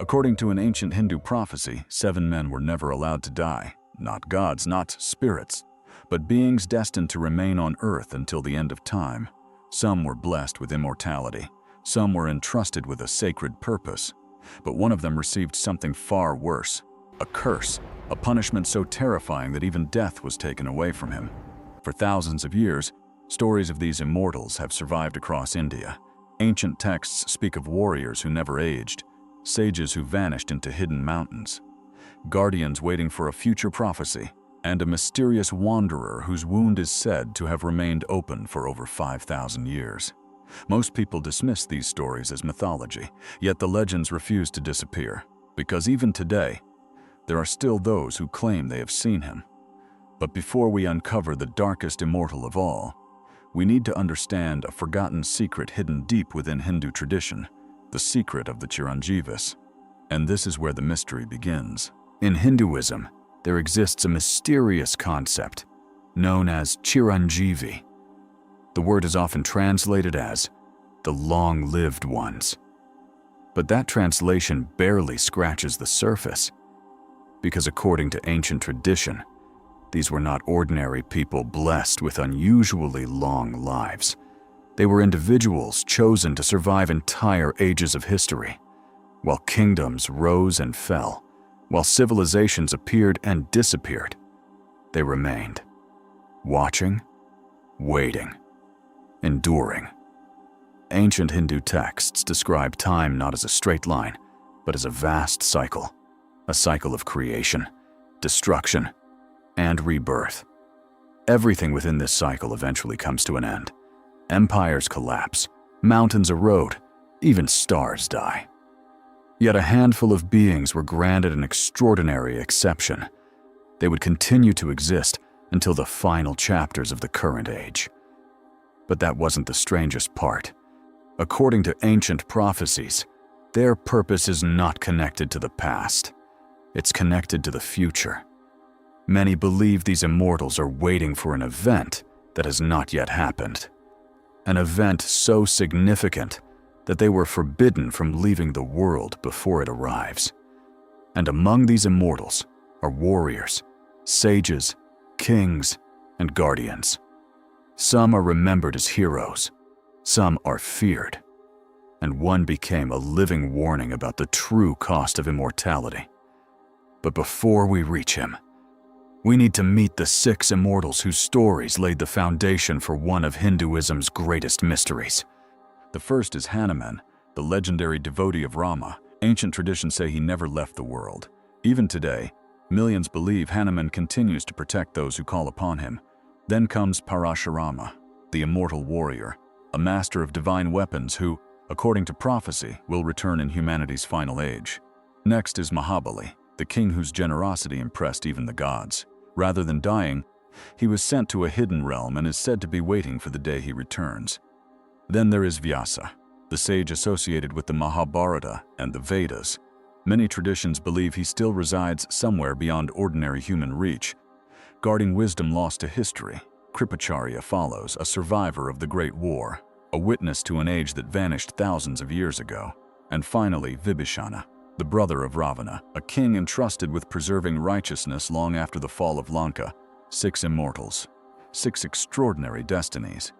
According to an ancient Hindu prophecy, 7 men were never allowed to die. Not gods, not spirits, but beings destined to remain on earth until the end of time. Some were blessed with immortality. Some were entrusted with a sacred purpose. But one of them received something far worse, a curse, a punishment so terrifying that even death was taken away from him. For thousands of years, stories of these immortals have survived across India. Ancient texts speak of warriors who never aged, sages who vanished into hidden mountains, guardians waiting for a future prophecy, and a mysterious wanderer whose wound is said to have remained open for over 5,000 years. Most people dismiss these stories as mythology, yet the legends refuse to disappear, because even today, there are still those who claim they have seen him. But before we uncover the darkest immortal of all, we need to understand a forgotten secret hidden deep within Hindu tradition, the secret of the Chiranjeevis. And this is where the mystery begins. In Hinduism, there exists a mysterious concept known as Chiranjeevi. The word is often translated as the long-lived ones. But that translation barely scratches the surface, because according to ancient tradition, these were not ordinary people blessed with unusually long lives. They were individuals chosen to survive entire ages of history. While kingdoms rose and fell, while civilizations appeared and disappeared, they remained, watching, waiting, enduring. Ancient Hindu texts describe time not as a straight line, but as a vast cycle, a cycle of creation, destruction, and rebirth. Everything within this cycle eventually comes to an end. Empires collapse, mountains erode, even stars die. Yet a handful of beings were granted an extraordinary exception. They would continue to exist until the final chapters of the current age. But that wasn't the strangest part. According to ancient prophecies, their purpose is not connected to the past. It's connected to the future. Many believe these immortals are waiting for an event that has not yet happened. An event so significant that they were forbidden from leaving the world before it arrives. And among these immortals are warriors, sages, kings, and guardians. Some are remembered as heroes, some are feared, and one became a living warning about the true cost of immortality. But before we reach him, we need to meet the 6 immortals whose stories laid the foundation for one of Hinduism's greatest mysteries. The first is Hanuman, the legendary devotee of Rama. Ancient traditions say he never left the world. Even today, millions believe Hanuman continues to protect those who call upon him. Then comes Parashurama, the immortal warrior, a master of divine weapons who, according to prophecy, will return in humanity's final age. Next is Mahabali, the king whose generosity impressed even the gods. Rather than dying, he was sent to a hidden realm and is said to be waiting for the day he returns. Then there is Vyasa, the sage associated with the Mahabharata and the Vedas. Many traditions believe he still resides somewhere beyond ordinary human reach. Guarding wisdom lost to history, Kripacharya follows, a survivor of the Great War, a witness to an age that vanished thousands of years ago. And finally, Vibhishana, the brother of Ravana, a king entrusted with preserving righteousness long after the fall of Lanka. 6 immortals, 6 extraordinary destinies.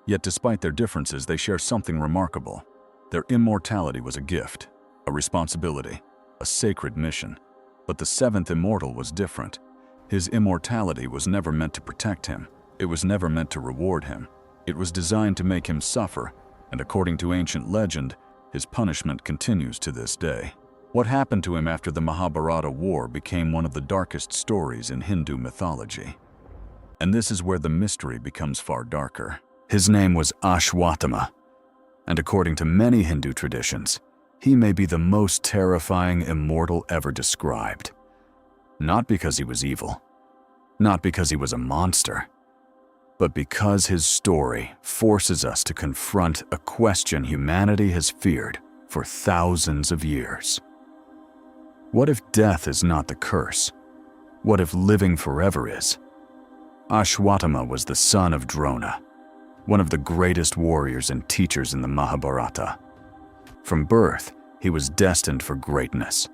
Yet despite their differences, they share something remarkable. Their immortality was a gift, a responsibility, a sacred mission. But the 7th immortal was different. His immortality was never meant to protect him. It was never meant to reward him. It was designed to make him suffer, and according to ancient legend, his punishment continues to this day. What happened to him after the Mahabharata war became one of the darkest stories in Hindu mythology. And this is where the mystery becomes far darker. His name was Ashwatthama, and according to many Hindu traditions, he may be the most terrifying immortal ever described. Not because he was evil, not because he was a monster, but because his story forces us to confront a question humanity has feared for thousands of years. What if death is not the curse? What if living forever is? Ashwatthama was the son of Drona, one of the greatest warriors and teachers in the Mahabharata. From birth, He was destined for greatness.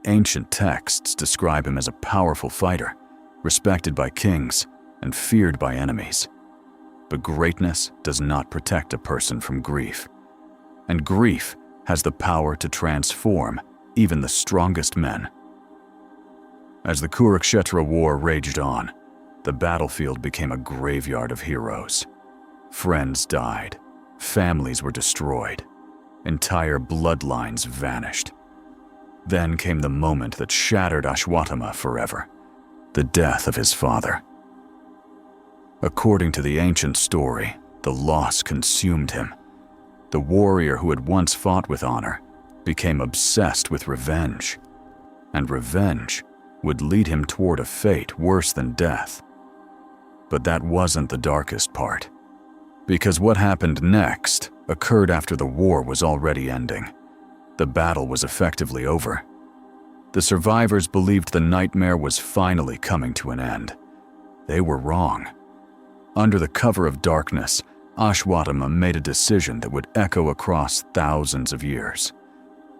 Ancient texts describe him as a powerful fighter, respected by kings and feared by enemies. But greatness does not protect a person from grief. And grief has the power to transform even the strongest men. As the Kurukshetra war raged on, the battlefield became a graveyard of heroes. Friends died, families were destroyed, entire bloodlines vanished. Then came the moment that shattered Ashwatthama forever, the death of his father. According to the ancient story, the loss consumed him. The warrior who had once fought with honor became obsessed with revenge, and revenge would lead him toward a fate worse than death. But that wasn't the darkest part, because what happened next occurred after the war was already ending. The battle was effectively over. The survivors believed the nightmare was finally coming to an end. They were wrong. Under the cover of darkness, Ashwatthama made a decision that would echo across thousands of years.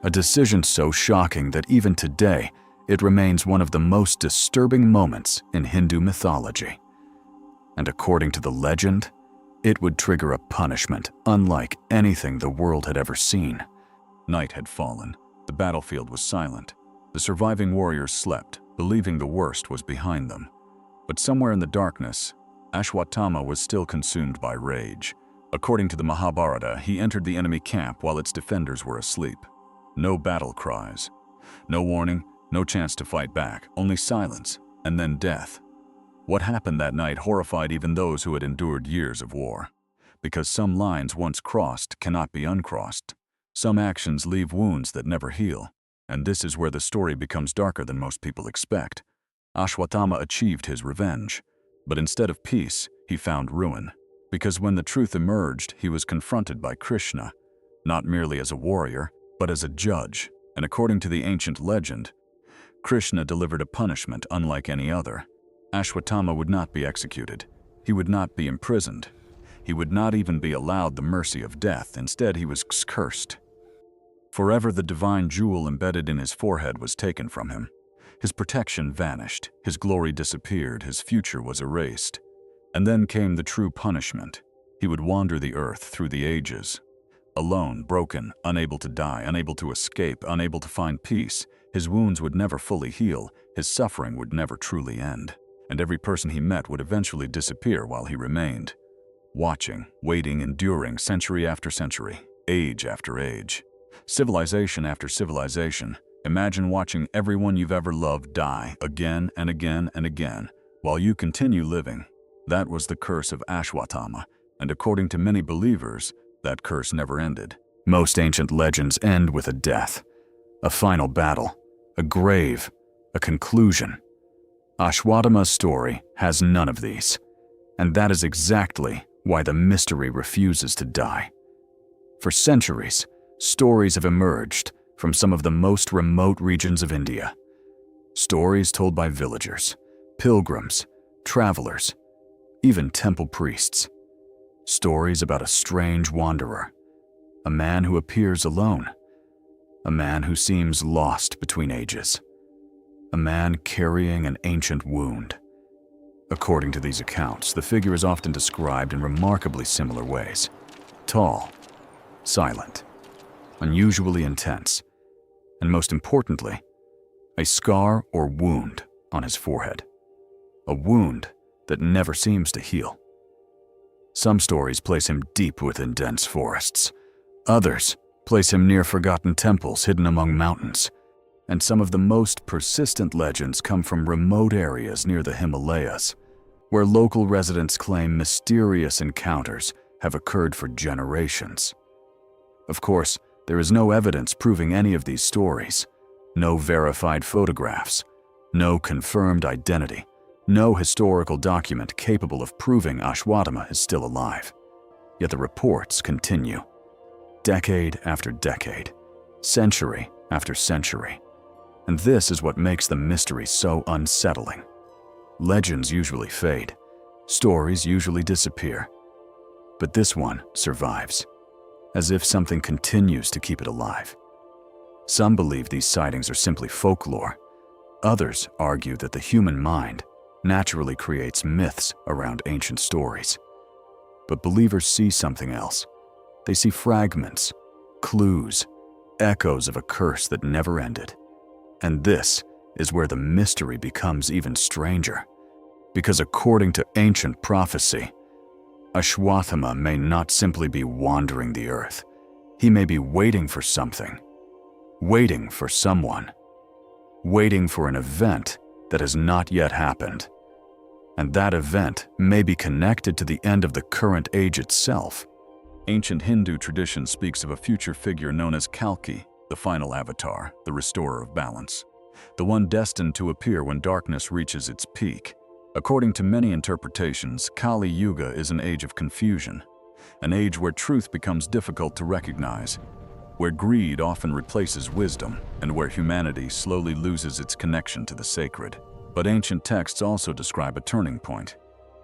A decision so shocking that even today, it remains one of the most disturbing moments in Hindu mythology. And according to the legend, it would trigger a punishment unlike anything the world had ever seen. Night had fallen. The battlefield was silent. The surviving warriors slept, believing the worst was behind them. But somewhere in the darkness, Ashwatthama was still consumed by rage. According to the Mahabharata, he entered the enemy camp while its defenders were asleep. No battle cries, no warning, no chance to fight back, only silence, and then death. What happened that night horrified even those who had endured years of war. Because some lines once crossed cannot be uncrossed. Some actions leave wounds that never heal. And this is where the story becomes darker than most people expect. Ashwatthama achieved his revenge. But instead of peace, he found ruin. Because when the truth emerged, he was confronted by Krishna, not merely as a warrior, but as a judge. And according to the ancient legend, Krishna delivered a punishment unlike any other. Ashwatthama would not be executed. He would not be imprisoned. He would not even be allowed the mercy of death. Instead, he was cursed. Forever, the divine jewel embedded in his forehead was taken from him. His protection vanished. His glory disappeared. His future was erased. And then came the true punishment. He would wander the earth through the ages. Alone, broken, unable to die, unable to escape, unable to find peace. His wounds would never fully heal. His suffering would never truly end. And every person he met would eventually disappear while he remained. Watching, waiting, enduring, century after century, age after age, civilization after civilization. Imagine watching everyone you've ever loved die again and again and again, while you continue living. That was the curse of Ashwatthama, and according to many believers, that curse never ended. Most ancient legends end with a death, a final battle, a grave, a conclusion. Ashwatthama's story has none of these, and that is exactly why the mystery refuses to die. For centuries, stories have emerged from some of the most remote regions of India. Stories told by villagers, pilgrims, travelers, even temple priests. Stories about a strange wanderer, a man who appears alone, a man who seems lost between ages, a man carrying an ancient wound. According to these accounts, the figure is often described in remarkably similar ways. Tall, silent, unusually intense, and most importantly, a scar or wound on his forehead. A wound that never seems to heal. Some stories place him deep within dense forests. Others place him near forgotten temples hidden among mountains. And some of the most persistent legends come from remote areas near the Himalayas, where local residents claim mysterious encounters have occurred for generations. Of course, there is no evidence proving any of these stories. No verified photographs, no confirmed identity, no historical document capable of proving Ashwatthama is still alive. Yet the reports continue. Decade after decade, century after century. And this is what makes the mystery so unsettling. Legends usually fade. Stories usually disappear. But this one survives, as if something continues to keep it alive. Some believe these sightings are simply folklore. Others argue that the human mind naturally creates myths around ancient stories. But believers see something else. They see fragments, clues, echoes of a curse that never ended. And this is where the mystery becomes even stranger. Because according to ancient prophecy, Ashwatthama may not simply be wandering the earth. He may be waiting for something, waiting for someone, waiting for an event that has not yet happened. And that event may be connected to the end of the current age itself. Ancient Hindu tradition speaks of a future figure known as Kalki, the final avatar, the restorer of balance, the one destined to appear when darkness reaches its peak. According to many interpretations, Kali Yuga is an age of confusion, an age where truth becomes difficult to recognize, where greed often replaces wisdom, and where humanity slowly loses its connection to the sacred. But ancient texts also describe a turning point,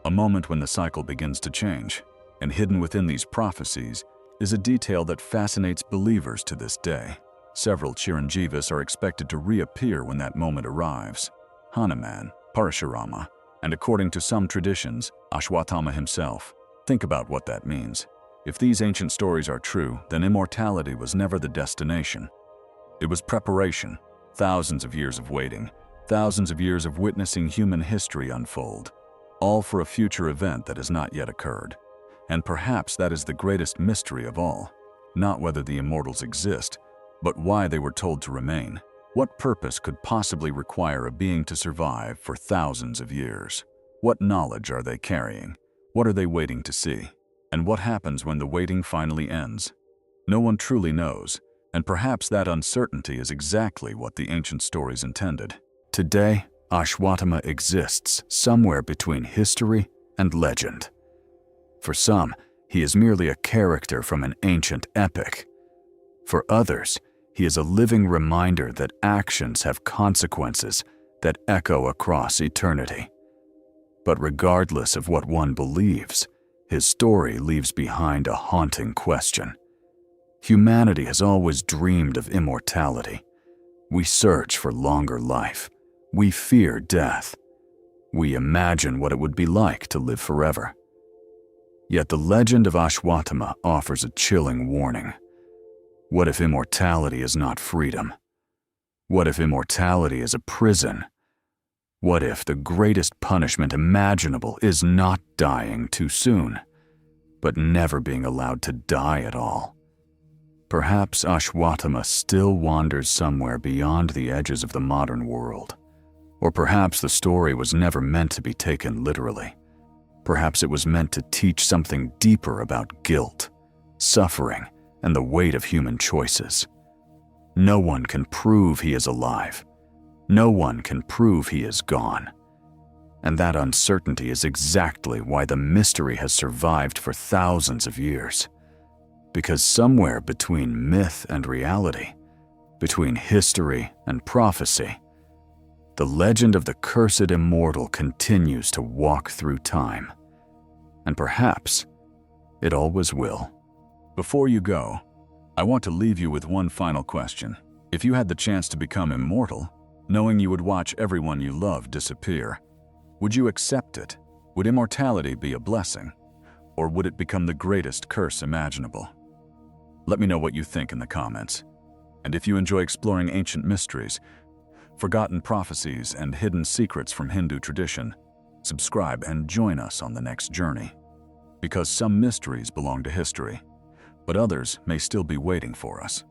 a moment when the cycle begins to change. And hidden within these prophecies is a detail that fascinates believers to this day. Several Chiranjeevis are expected to reappear when that moment arrives. Hanuman, Parashurama, and according to some traditions, Ashwatthama himself. Think about what that means. If these ancient stories are true, then immortality was never the destination. It was preparation, thousands of years of waiting, thousands of years of witnessing human history unfold, all for a future event that has not yet occurred. And perhaps that is the greatest mystery of all, not whether the immortals exist, but why they were told to remain. What purpose could possibly require a being to survive for thousands of years? What knowledge are they carrying? What are they waiting to see? And what happens when the waiting finally ends? No one truly knows, and perhaps that uncertainty is exactly what the ancient stories intended. Today, Ashwatthama exists somewhere between history and legend. For some, he is merely a character from an ancient epic. For others, he is a living reminder that actions have consequences that echo across eternity. But regardless of what one believes, his story leaves behind a haunting question. Humanity has always dreamed of immortality. We search for longer life. We fear death. We imagine what it would be like to live forever. Yet the legend of Ashwatthama offers a chilling warning. What if immortality is not freedom? What if immortality is a prison? What if the greatest punishment imaginable is not dying too soon, but never being allowed to die at all? Perhaps Ashwatthama still wanders somewhere beyond the edges of the modern world. Or perhaps the story was never meant to be taken literally. Perhaps it was meant to teach something deeper about guilt, suffering, and the weight of human choices. No one can prove he is alive. No one can prove he is gone. And that uncertainty is exactly why the mystery has survived for thousands of years. Because somewhere between myth and reality, between history and prophecy, the legend of the cursed immortal continues to walk through time. And perhaps it always will. Before you go, I want to leave you with one final question. If you had the chance to become immortal, knowing you would watch everyone you love disappear, would you accept it? Would immortality be a blessing? Or would it become the greatest curse imaginable? Let me know what you think in the comments. And if you enjoy exploring ancient mysteries, forgotten prophecies, and hidden secrets from Hindu tradition, subscribe and join us on the next journey. Because some mysteries belong to history, but others may still be waiting for us.